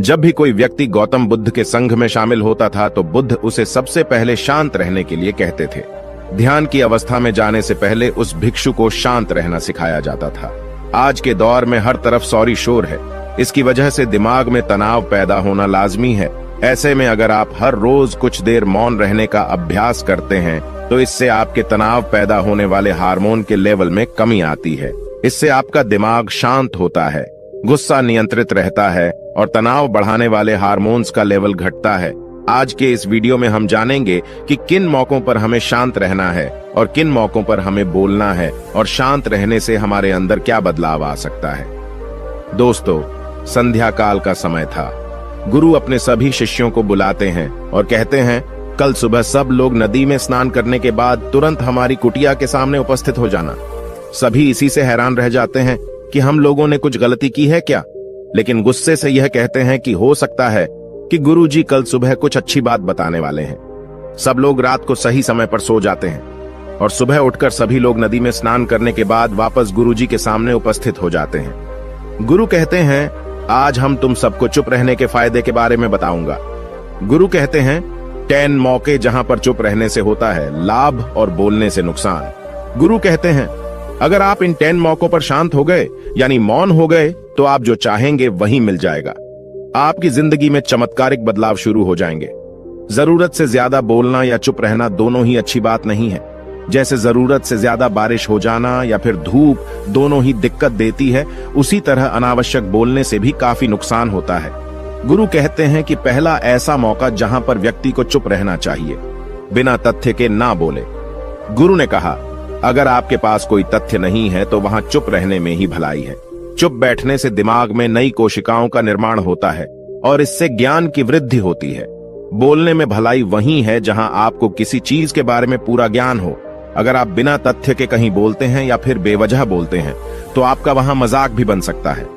जब भी कोई व्यक्ति गौतम बुद्ध के संघ में शामिल होता था तो बुद्ध उसे सबसे पहले शांत रहने के लिए कहते थे। ध्यान की अवस्था में जाने से पहले उस भिक्षु को शांत रहना सिखाया जाता था। आज के दौर में हर तरफ सौरी शोर है। इसकी वजह से दिमाग में तनाव पैदा होना लाजमी है। ऐसे में अगर आप हर रोज कुछ देर मौन रहने का अभ्यास करते हैं तो इससे आपके तनाव पैदा होने वाले हार्मोन के लेवल में कमी आती है। इससे आपका दिमाग शांत होता है, गुस्सा नियंत्रित रहता है और तनाव बढ़ाने वाले हार्मोन्स का लेवल घटता है। आज के इस वीडियो में हम जानेंगे कि किन मौकों पर हमें शांत रहना है और किन मौकों पर हमें बोलना है और शांत रहने से हमारे अंदर क्या बदलाव आ सकता है। दोस्तों, संध्या काल का समय था। गुरु अपने सभी शिष्यों को बुलाते हैं और कहते हैं, कल सुबह सब लोग नदी में स्नान करने के बाद तुरंत हमारी कुटिया के सामने उपस्थित हो जाना। सभी इसी से हैरान रह जाते हैं कि हम लोगों ने कुछ गलती की है क्या, लेकिन गुस्से से यह कहते हैं कि हो सकता है कि गुरुजी कल सुबह कुछ अच्छी बात बताने वाले हैं। सब लोग रात को सही समय पर सो जाते हैं और सुबह उठकर सभी लोग नदी में स्नान करने के बाद वापस गुरुजी के सामने उपस्थित हो जाते हैं। गुरु कहते हैं, आज हम तुम सबको चुप रहने के फायदे के बारे में बताऊंगा। गुरु कहते हैं, 10 मौके जहां पर चुप रहने से होता है लाभ और बोलने से नुकसान। गुरु कहते हैं, अगर आप इन 10 मौकों पर शांत हो गए यानी मौन हो गए तो आप जो चाहेंगे वही मिल जाएगा। आपकी जिंदगी में चमत्कारिक बदलाव शुरू हो जाएंगे। जरूरत से ज्यादा बोलना या चुप रहना दोनों ही अच्छी बात नहीं है। जैसे जरूरत से ज्यादा बारिश हो जाना या फिर धूप दोनों ही दिक्कत देती है, उसी तरह अनावश्यक बोलने से भी काफी नुकसान होता है। गुरु कहते हैं कि पहला ऐसा मौका जहां पर व्यक्ति को चुप रहना चाहिए, बिना तथ्य के ना बोले। गुरु ने कहा, अगर आपके पास कोई तथ्य नहीं है तो वहां चुप रहने में ही भलाई है। चुप बैठने से दिमाग में नई कोशिकाओं का निर्माण होता है और इससे ज्ञान की वृद्धि होती है। बोलने में भलाई वही है जहां आपको किसी चीज के बारे में पूरा ज्ञान हो। अगर आप बिना तथ्य के कहीं बोलते हैं या फिर बेवजह बोलते हैं तो आपका वहां मजाक भी बन सकता है।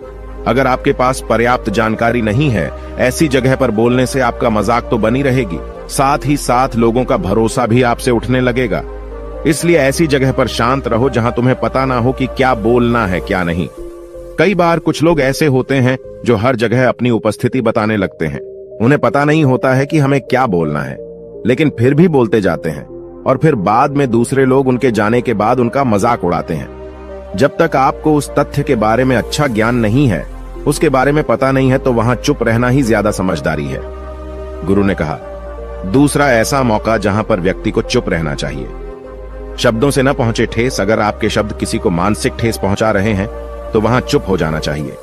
अगर आपके पास पर्याप्त जानकारी नहीं है, ऐसी जगह पर बोलने से आपका मजाक तो बनी रहेगी, साथ ही साथ लोगों का भरोसा भी आपसे उठने लगेगा। इसलिए ऐसी जगह पर शांत रहो जहां तुम्हें पता ना हो कि क्या बोलना है क्या नहीं। कई बार कुछ लोग ऐसे होते हैं जो हर जगह अपनी उपस्थिति बताने लगते हैं। उन्हें पता नहीं होता है कि हमें क्या बोलना है, लेकिन फिर भी बोलते जाते हैं और फिर बाद में दूसरे लोग उनके जाने के बाद उनका मजाक उड़ाते हैं। जब तक आपको उस तथ्य के बारे में अच्छा ज्ञान नहीं है, उसके बारे में पता नहीं है, तो वहां चुप रहना ही ज्यादा समझदारी है। गुरु ने कहा, दूसरा ऐसा मौका जहां पर व्यक्ति को चुप रहना चाहिए। शब्दों से न पहुंचे ठेस, अगर आपके शब्द किसी को मानसिक ठेस पहुंचा रहे हैं तो वहां चुप हो जाना चाहिए।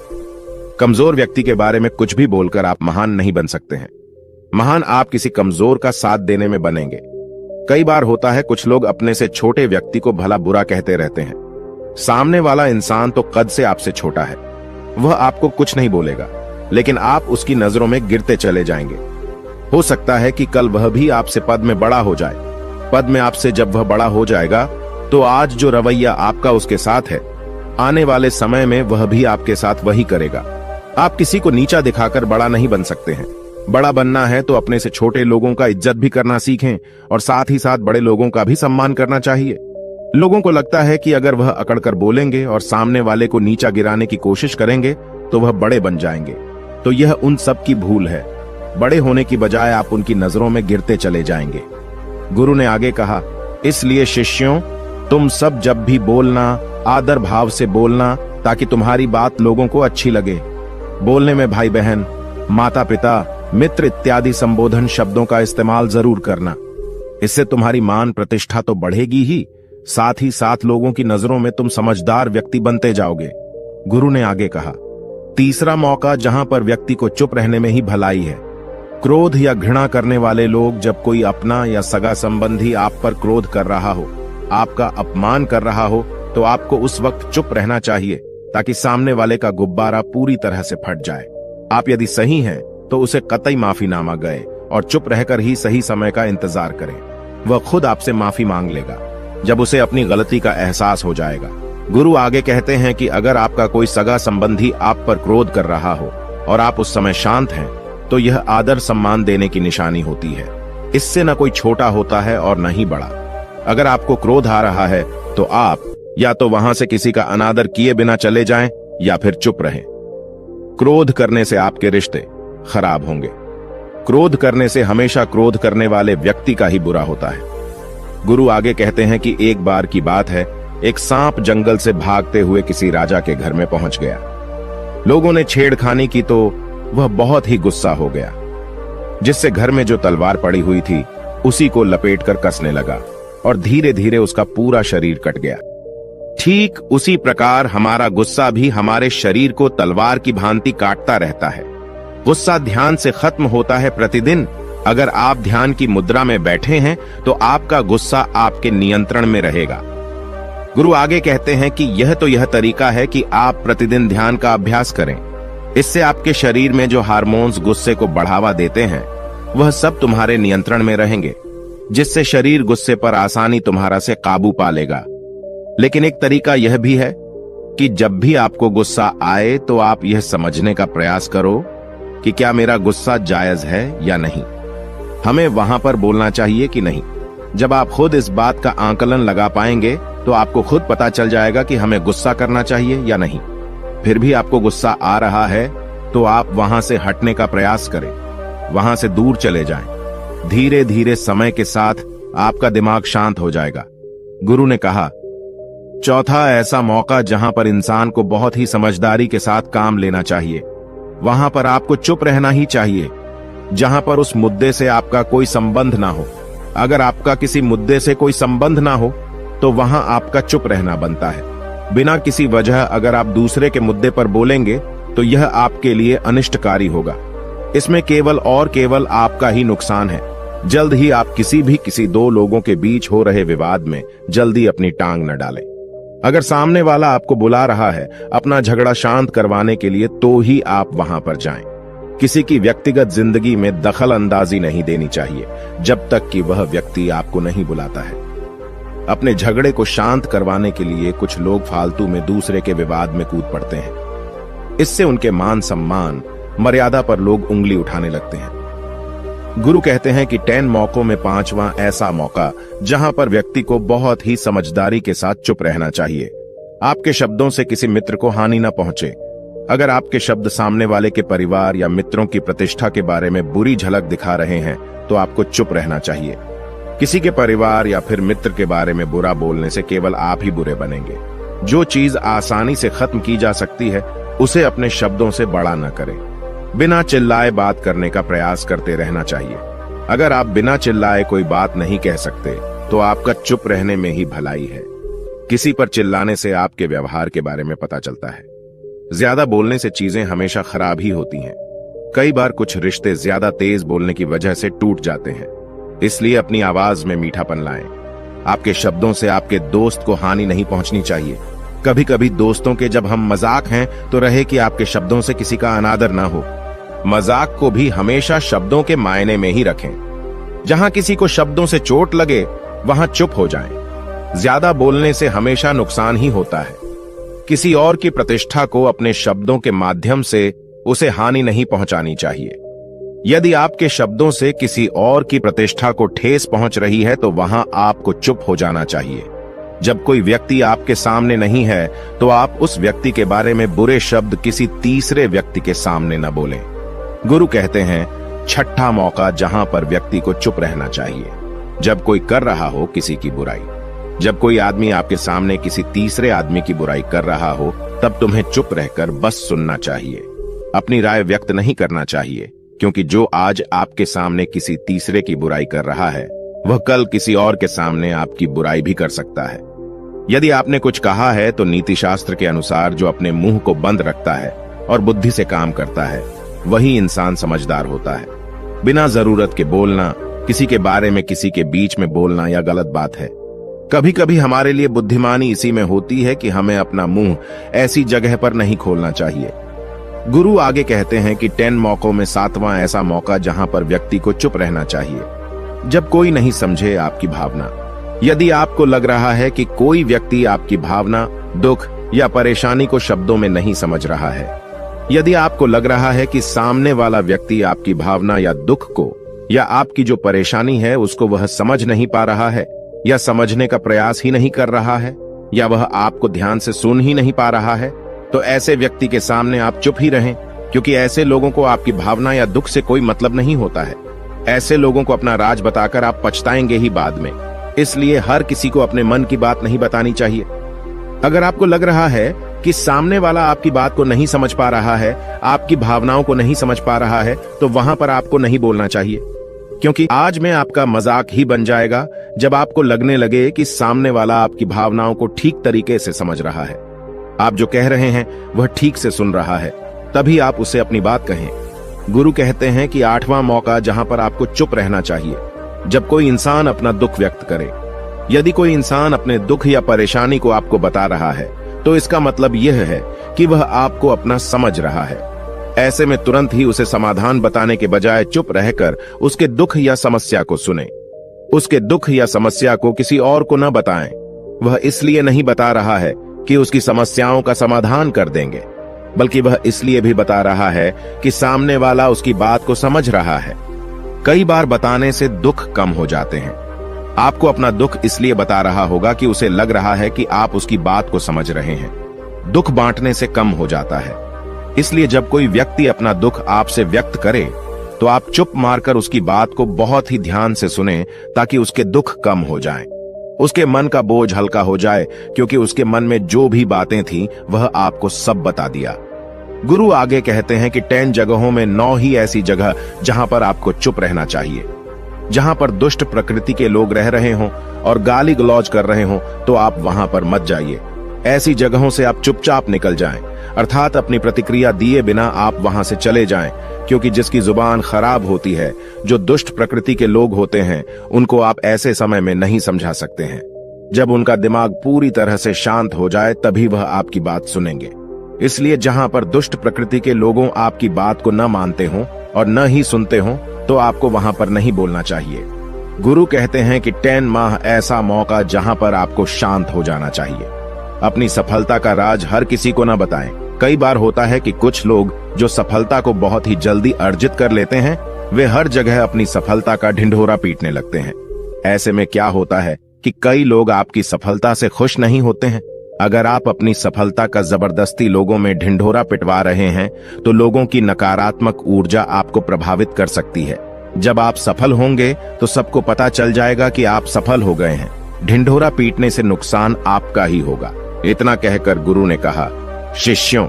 कमजोर व्यक्ति के बारे में कुछ भी बोलकर आप महान नहीं बन सकते हैं। महान आप किसी कमजोर का साथ देने में बनेंगे। कई बार होता है कुछ लोग अपने से छोटे व्यक्ति को भला बुरा कहते रहते हैं। सामने वाला इंसान तो कद से आपसे छोटा है, वह आपको कुछ नहीं बोलेगा, लेकिन आप उसकी नजरों में गिरते चले जाएंगे। हो सकता है कि कल वह भी आपसे पद में बड़ा हो जाए। पद में आपसे जब वह बड़ा हो जाएगा तो आज जो रवैया आपका उसके साथ है, आने वाले समय में वह भी आपके साथ वही करेगा। आप किसी को नीचा दिखाकर बड़ा नहीं बन सकते हैं। बड़ा बनना है तो अपने से छोटे लोगों का इज्जत भी करना सीखें और साथ ही साथ बड़े लोगों का भी सम्मान करना चाहिए। लोगों को लगता है कि अगर वह अकड़कर बोलेंगे और सामने वाले को नीचा गिराने की कोशिश करेंगे तो वह बड़े बन जाएंगे, तो यह उन सब की भूल है। बड़े होने की बजाय आप उनकी नजरों में गिरते चले जाएंगे। गुरु ने आगे कहा, इसलिए शिष्यों, तुम सब जब भी बोलना आदर भाव से बोलना ताकि तुम्हारी बात लोगों को अच्छी लगे। बोलने में भाई बहन, माता पिता, मित्र इत्यादि संबोधन शब्दों का इस्तेमाल जरूर करना। इससे तुम्हारी मान प्रतिष्ठा तो बढ़ेगी ही, साथ ही साथ लोगों की नजरों में तुम समझदार व्यक्ति बनते जाओगे। गुरु ने आगे कहा, तीसरा मौका जहां पर व्यक्ति को चुप रहने में ही भलाई है। क्रोध या घृणा करने वाले लोग, जब कोई अपना या सगा संबंधी आप पर क्रोध कर रहा हो, आपका अपमान कर रहा हो, तो आपको उस वक्त चुप रहना चाहिए ताकि सामने वाले का गुब्बारा पूरी तरह से फट जाए। आप यदि सही हैं तो उसे कतई माफीनामा गए और चुप रहकर ही सही समय का इंतजार करें। वह खुद आपसे माफी मांग लेगा जब उसे अपनी गलती का एहसास हो जाएगा। गुरु आगे कहते हैं कि अगर आपका कोई सगा संबंधी आप पर क्रोध कर रहा हो और आप उस समय शांत हैं, तो यह आदर सम्मान देने की निशानी होती है। इससे न कोई छोटा होता है और न ही बड़ा। अगर आपको क्रोध आ रहा है तो आप या तो वहां से किसी का अनादर किए बिना चले जाएं या फिर चुप रहें। क्रोध करने से आपके रिश्ते, खराब होंगे। क्रोध करने से हमेशा क्रोध करने वाले व्यक्ति का ही बुरा होता है। गुरु आगे कहते हैं कि एक बार की बात है, एक सांप जंगल से भागते हुए किसी राजा के घर में पहुंच गया। लोगों ने छेड़खानी की तो वह बहुत ही गुस्सा हो गया, जिससे घर में जो तलवार पड़ी हुई थी उसी को लपेटकर कसने लगा और धीरे धीरे उसका पूरा शरीर कट गया। ठीक उसी प्रकार हमारा गुस्सा भी हमारे शरीर को तलवार की भांति काटता रहता है। गुस्सा ध्यान से खत्म होता है प्रतिदिन। अगर आप ध्यान की मुद्रा में बैठे हैं तो आपका गुस्सा आपके नियंत्रण में रहेगा। गुरु आगे कहते हैं कि यह तरीका है कि आप प्रतिदिन ध्यान का अभ्यास करें। इससे आपके शरीर में जो हार्मोन्स गुस्से को बढ़ावा देते हैं वह सब तुम्हारे नियंत्रण में रहेंगे, जिससे शरीर गुस्से पर आसानी तुम्हारा से काबू पा लेगा। लेकिन एक तरीका यह भी है कि जब भी आपको गुस्सा आए तो आप यह समझने का प्रयास करो कि क्या मेरा गुस्सा जायज है या नहीं। हमें वहां पर बोलना चाहिए कि नहीं। जब आप खुद इस बात का आकलन लगा पाएंगे तो आपको खुद पता चल जाएगा कि हमें गुस्सा करना चाहिए या नहीं। फिर भी आपको गुस्सा आ रहा है तो आप वहां से हटने का प्रयास करें, वहां से दूर चले जाएं। धीरे धीरे समय के साथ आपका दिमाग शांत हो जाएगा। गुरु ने कहा, चौथा ऐसा मौका जहां पर इंसान को बहुत ही समझदारी के साथ काम लेना चाहिए, वहां पर आपको चुप रहना ही चाहिए, जहां पर उस मुद्दे से आपका कोई संबंध ना हो। अगर आपका किसी मुद्दे से कोई संबंध ना हो तो वहां आपका चुप रहना बनता है। बिना किसी वजह अगर आप दूसरे के मुद्दे पर बोलेंगे तो यह आपके लिए अनिष्टकारी होगा। इसमें केवल और केवल आपका ही नुकसान है। जल्द ही आप किसी दो लोगों के बीच हो रहे विवाद में जल्दी अपनी टांग न डालें। अगर सामने वाला आपको बुला रहा है अपना झगड़ा शांत करवाने के लिए तो ही आप वहां पर जाएं। किसी की व्यक्तिगत जिंदगी में दखल अंदाजी नहीं देनी चाहिए जब तक कि वह व्यक्ति आपको नहीं बुलाता है। अपने झगड़े को शांत करवाने के लिए कुछ लोग फालतू में दूसरे के विवाद में कूद पड़ते हैं। इससे उनके मान सम्मान मर्यादा पर लोग उंगली उठाने लगते हैं। गुरु कहते हैं कि 10 मौकों में 5वां ऐसा मौका जहां पर व्यक्ति को बहुत ही समझदारी के साथ चुप रहना चाहिए। आपके शब्दों से किसी मित्र को हानि न पहुंचे। अगर आपके शब्द सामने वाले के परिवार या मित्रों की प्रतिष्ठा के बारे में बुरी झलक दिखा रहे हैं तो आपको चुप रहना चाहिए। किसी के परिवार या फिर मित्र के बारे में बुरा बोलने से केवल आप ही बुरे बनेंगे। जो चीज आसानी से खत्म की जा सकती है उसे अपने शब्दों से बड़ा न करें। बिना चिल्लाए बात करने का प्रयास करते रहना चाहिए। अगर आप बिना चिल्लाए कोई बात नहीं कह सकते तो आपका चुप रहने में ही भलाई है। किसी पर चिल्लाने से आपके व्यवहार के बारे में पता चलता है। ज्यादा बोलने से चीजें हमेशा खराब ही होती हैं। कई बार कुछ रिश्ते ज्यादा तेज बोलने की वजह से टूट जाते हैं। इसलिए अपनी आवाज में मीठापन लाएं। आपके शब्दों से आपके दोस्त को हानि नहीं पहुंचनी चाहिए। कभी कभी दोस्तों के जब हम मजाक हैं तो रहे कि आपके शब्दों से किसी का अनादर ना हो। मजाक को भी हमेशा शब्दों के मायने में ही रखें। जहां किसी को शब्दों से चोट लगे वहां चुप हो जाएं। ज्यादा बोलने से हमेशा नुकसान ही होता है। किसी और की प्रतिष्ठा को अपने शब्दों के माध्यम से उसे हानि नहीं पहुंचानी चाहिए। यदि आपके शब्दों से किसी और की प्रतिष्ठा को ठेस पहुंच रही है तो वहां आपको चुप हो जाना चाहिए। जब कोई व्यक्ति आपके सामने नहीं है तो आप उस व्यक्ति के बारे में बुरे शब्द किसी तीसरे व्यक्ति के सामने न बोलें। गुरु कहते हैं, छठा मौका जहां पर व्यक्ति को चुप रहना चाहिए, जब कोई कर रहा हो किसी की बुराई। जब कोई आदमी आपके सामने किसी तीसरे आदमी की बुराई कर रहा हो तब तुम्हें चुप रहकर बस सुनना चाहिए। अपनी राय व्यक्त नहीं करना चाहिए, क्योंकि जो आज आपके सामने किसी तीसरे की बुराई कर रहा है वह कल किसी और के सामने आपकी बुराई भी कर सकता है। यदि आपने कुछ कहा है तो नीति शास्त्र के अनुसार जो अपने मुंह को बंद रखता है और बुद्धि से काम करता है वही इंसान समझदार होता है। बिना जरूरत के बोलना, किसी के बारे में किसी के बीच में बोलना यह गलत बात है। कभी कभी हमारे लिए बुद्धिमानी इसी में होती है कि हमें अपना मुंह ऐसी जगह पर नहीं खोलना चाहिए। गुरु आगे कहते हैं कि 10 मौकों में 7वां ऐसा मौका जहां पर व्यक्ति को चुप रहना चाहिए, जब कोई नहीं समझे आपकी भावना। यदि आपको लग रहा है कि कोई व्यक्ति आपकी भावना, दुख या परेशानी को शब्दों में नहीं समझ रहा है, यदि आपको लग रहा है कि सामने वाला व्यक्ति आपकी भावना या दुख को या आपकी जो परेशानी है उसको वह समझ नहीं पा रहा है या समझने का प्रयास ही नहीं कर रहा है या वह आपको ध्यान से सुन ही नहीं पा रहा है, तो ऐसे व्यक्ति के सामने आप चुप ही रहें, क्योंकि ऐसे लोगों को आपकी भावना या दुख से कोई मतलब नहीं होता है। ऐसे लोगों को अपना राज बताकर आप पछताएंगे ही बाद में। इसलिए हर किसी को अपने मन की बात नहीं बतानी चाहिए। अगर आपको लग रहा है कि सामने वाला आपकी बात को नहीं समझ पा रहा है, आपकी भावनाओं को नहीं समझ पा रहा है, तो वहां पर आपको नहीं बोलना चाहिए, क्योंकि आज में आपका मजाक ही बन जाएगा जब आपको लगने लगे कि सामने वाला आपकी भावनाओं को ठीक तरीके से समझ रहा है, आप जो कह रहे हैं वह ठीक से सुन रहा है, तभी आप उसे अपनी बात कहें। गुरु कहते हैं कि 8वां मौका जहां पर आपको चुप रहना चाहिए, जब कोई इंसान अपना दुख व्यक्त करे। यदि कोई इंसान अपने दुख या परेशानी को आपको बता रहा है, तो इसका मतलब यह है कि वह आपको अपना समझ रहा है। ऐसे में तुरंत ही उसे समाधान बताने के बजाय चुप रहकर उसके दुख या समस्या को सुने। उसके दुख या समस्या को किसी और को न बताएं। वह इसलिए नहीं बता रहा है कि उसकी समस्याओं का समाधान कर देंगे, बल्कि वह इसलिए भी बता रहा है कि सामने वाला उसकी बात को समझ रहा है। कई बार बताने से दुख कम हो जाते हैं। आपको अपना दुख इसलिए बता रहा होगा कि उसे लग रहा है कि आप उसकी बात को समझ रहे हैं। दुख बांटने से कम हो जाता है। इसलिए जब कोई व्यक्ति अपना दुख आपसे व्यक्त करे, तो आप चुप मारकर उसकी बात को बहुत ही ध्यान से सुनें, ताकि उसके दुख कम हो जाएं। उसके मन का बोझ हल्का हो जाए, क्योंकि उसके मन में जो भी बातें थीं, वह आपको सब बता दिया। गुरु आगे कहते हैं कि 10 जगहों में 9 ही ऐसी जगह जहां पर आपको चुप रहना चाहिए। जहां पर दुष्ट प्रकृति के लोग रह रहे हों और गाली गलौज कर रहे हों, तो आप वहां पर मत जाइए। ऐसी जगहों से आप चुपचाप निकल जाएं, अर्थात अपनी प्रतिक्रिया दिए बिना आप वहां से चले जाएं, क्योंकि जिसकी जुबान खराब होती है, जो दुष्ट प्रकृति के लोग होते हैं, उनको आप ऐसे समय में नहीं समझा सकते हैं। जब उनका दिमाग पूरी तरह से शांत हो जाए, तभी वह आपकी बात सुनेंगे। इसलिए जहां पर दुष्ट प्रकृति के लोगों आपकी बात को न मानते हों और न ही सुनते हों, तो आपको वहां पर नहीं बोलना चाहिए। गुरु कहते हैं कि 10 माह ऐसा मौका जहां पर आपको शांत हो जाना चाहिए। अपनी सफलता का राज हर किसी को न बताएं। कई बार होता है कि कुछ लोग जो सफलता को बहुत ही जल्दी अर्जित कर लेते हैं, वे हर जगह अपनी सफलता का ढिंढोरा पीटने लगते हैं। ऐसे में क्या होता है कि कई लोग आपकी सफलता से खुश नहीं होते हैं। अगर आप अपनी सफलता का जबरदस्ती लोगों में ढिंढोरा पिटवा रहे हैं, तो लोगों की नकारात्मक ऊर्जा आपको प्रभावित कर सकती है। जब आप सफल होंगे, तो सबको पता चल जाएगा कि आप सफल हो गए हैं। ढिंढोरा पीटने से नुकसान आपका ही होगा। इतना कहकर गुरु ने कहा, शिष्यों,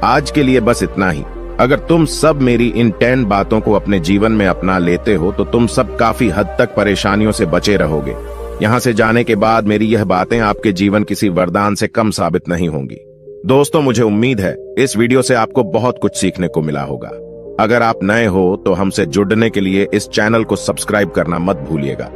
आज के लिए बस इतना ही। अगर तुम सब मेरी इन 10 बातों को अपने जीवन में अपना लेते हो, तो तुम सब काफी हद तक परेशानियों से बचे रहोगे। यहां से जाने के बाद मेरी यह बातें आपके जीवन किसी वरदान से कम साबित नहीं होंगी। दोस्तों, मुझे उम्मीद है इस वीडियो से आपको बहुत कुछ सीखने को मिला होगा। अगर आप नए हो तो हमसे जुड़ने के लिए इस चैनल को सब्सक्राइब करना मत भूलिएगा।